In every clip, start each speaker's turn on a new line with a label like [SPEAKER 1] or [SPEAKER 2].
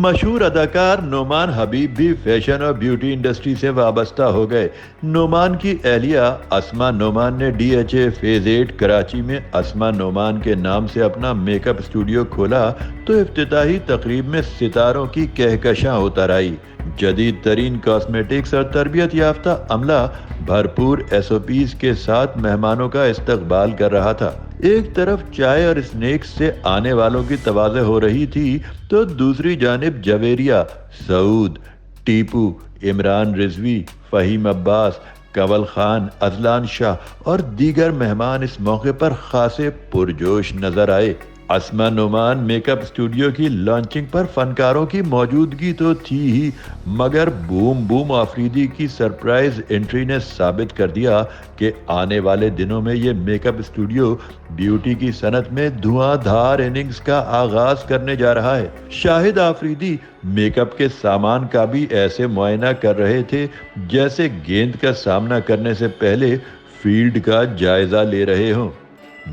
[SPEAKER 1] مشہور اداکار نعمان حبیب بھی فیشن اور بیوٹی انڈسٹری سے وابستہ ہو گئے۔ نعمان کی اہلیہ اسما نعمان نے D H A phase 8 Karachi میں اسما نعمان کے نام سے اپنا میک اپ اسٹوڈیو کھولا تو افتتاحی تقریب میں ستاروں کی کہکشاں اتر آئی۔ جدید ترین کاسمیٹکس اور تربیت یافتہ عملہ بھرپور ایس او پیز کے ساتھ مہمانوں کا استقبال کر رہا تھا۔ ایک طرف چائے اور اسنیکس سے آنے والوں کی توازہ ہو رہی تھی تو دوسری جانب جویریہ، سعود، ٹیپو، عمران رضوی، فہیم عباس، کنول خان، اذلان شاہ اور دیگر مہمان اس موقع پر خاصے پرجوش نظر آئے۔ اسما نعمان میک اپ اسٹوڈیو کی لانچنگ پر فنکاروں کی موجودگی تو تھی ہی، مگر بوم بوم آفریدی کی سرپرائز انٹری نے ثابت کر دیا کہ آنے والے دنوں میں یہ میک اپ اسٹوڈیو بیوٹی کی صنعت میں دھواں دھار اننگز کا آغاز کرنے جا رہا ہے۔ شاہد آفریدی میک اپ کے سامان کا بھی ایسے معائنہ کر رہے تھے جیسے گیند کا سامنا کرنے سے پہلے فیلڈ کا جائزہ لے رہے ہوں۔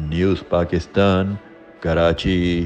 [SPEAKER 1] نیوز پاکستان، کراچی۔